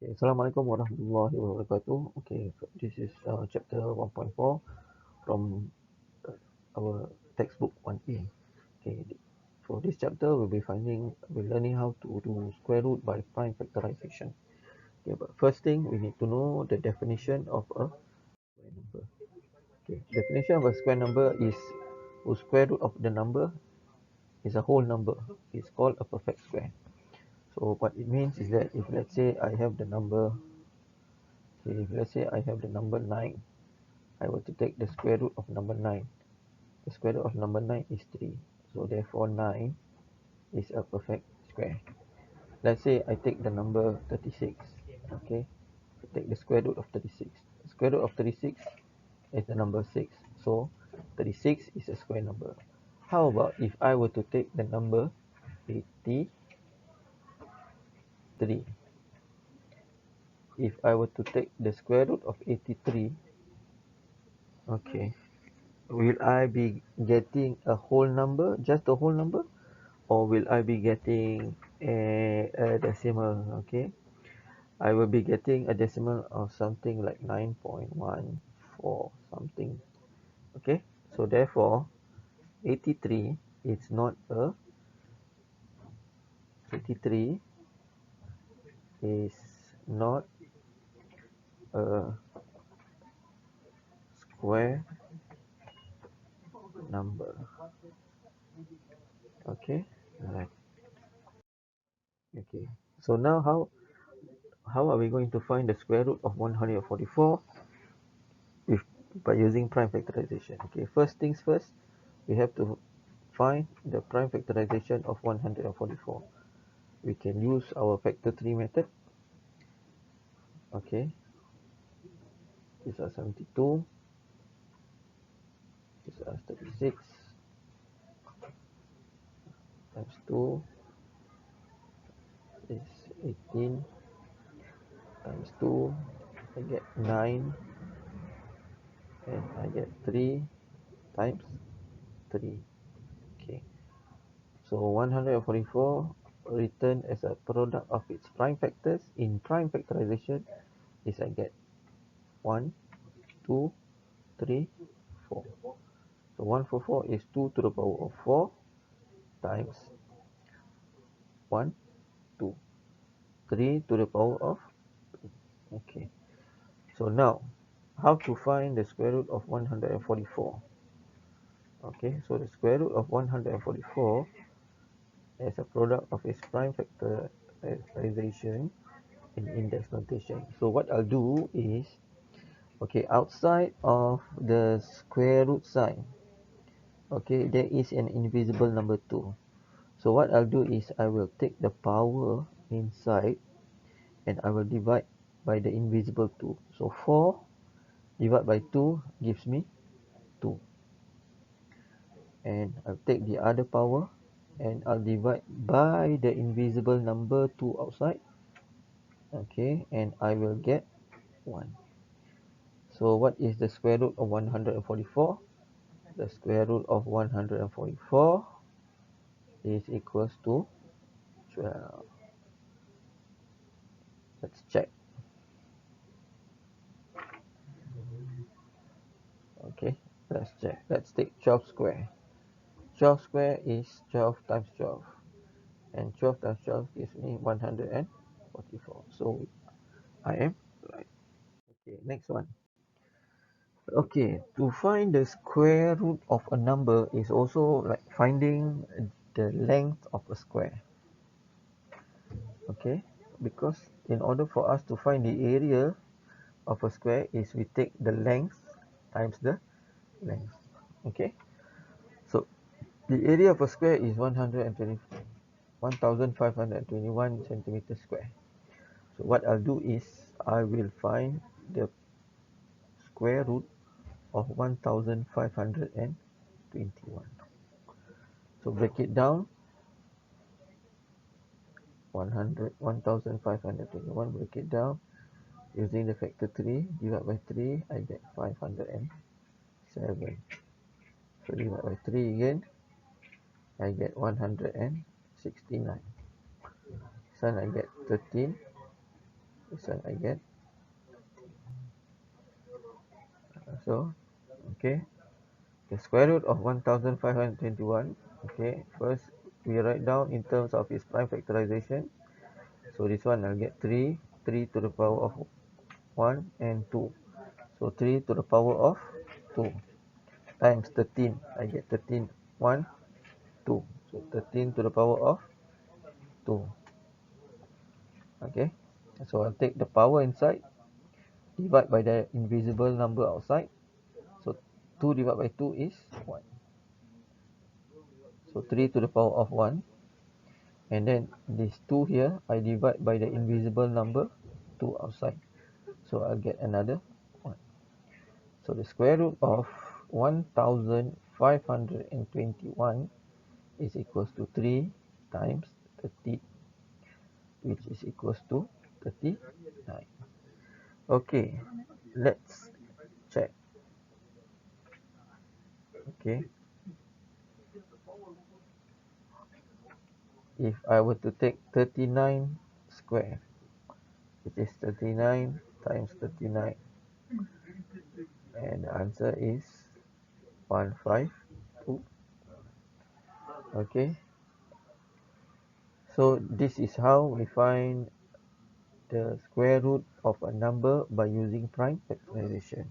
Okay, Assalamualaikum warahmatullahi wabarakatuh. Okay, so this is chapter 1.4 from our textbook 1A. Okay, for this chapter, we're learning how to do square root by prime factorization. Okay, but first thing, we need to know the definition of a square number. Okay, definition of a square number is whose square root of the number is a whole number. It's called a perfect square. So what it means is that if let's say I have the number, okay, if let's say I have the number 9, I were to take the square root of number 9. The square root of number 9 is 3. So therefore 9 is a perfect square. Let's say I take the number 36. Okay. I take the square root of 36. The square root of 36 is the number 6. So 36 is a square number. How about if I were to take the number 83? If I were to take the square root of 83, okay, will I be getting a whole number, just a whole number? Or will I be getting a decimal? Okay, I will be getting a decimal of something like 9.14 something. Okay, so therefore 83 is not a 83 is not a square number. Okay, alright. Okay, so now how are we going to find the square root of 144 with by using prime factorization? Okay, first things first, we have to find the prime factorization of 144. We can use our factor 3 method. Okay, these are 72, these are 36 times 2 is 18 times 2, I get 9, and I get 3 times 3. Okay, so 144 written as a product of its prime factors in prime factorization is I get 1, 2, 3, 4. So 144 is 2 to the power of 4 times 1, 2, 3 to the power of 2. Okay. So now, how to find the square root of 144? Okay, so the square root of 144 as a product of its prime factorization in index notation. So what I'll do is, okay, outside of the square root sign, okay, there is an invisible number 2. So what I'll do is I will take the power inside and I will divide by the invisible 2. So 4 divided by 2 gives me 2. And I'll take the other power and I'll divide by the invisible number 2 outside. Okay, and I will get 1. So what is the square root of 144? The square root of 144 is equals to 12. Let's check. Okay, let's check. Let's take 12 square. 12 square is 12 times 12. And 12 times 12 gives me 144. So I am right. Okay, next one. Okay, to find the square root of a number is also like finding the length of a square. Okay, because in order for us to find the area of a square is we take the length times the length. Okay, so the area of a square is 1521 centimeter square. So what I'll do is I will find the square root of 1521. So break it down. 1521, break it down using the factor 3, divide by 3, I get 507. So divide by 3 again, I get 169. Then I get 13 This one I get. So, okay. The square root of 1521. Okay, first we write down in terms of its prime factorization. So this one I'll get 3 to the power of 1 and 2. So 3 to the power of 2 times 13. I get 13, 1, 2. So 13 to the power of 2. Okay. So I'll take the power inside, divide by the invisible number outside. So 2 divided by 2 is 1. So 3 to the power of 1. And then this 2 here, I divide by the invisible number 2 outside. So I'll get another 1. So the square root of 1521 is equals to 3 times 30, which is equals to 39. Okay, let's check. Okay, if I were to take 39 square, it is 39 times 39, and the answer is 152. Okay, so this is how we find the square root of a number by using prime factorization.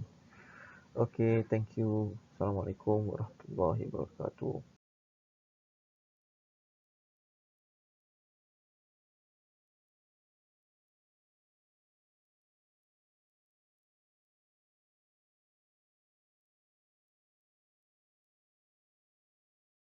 Okay, thank you. Assalamualaikum warahmatullahi wabarakatuh.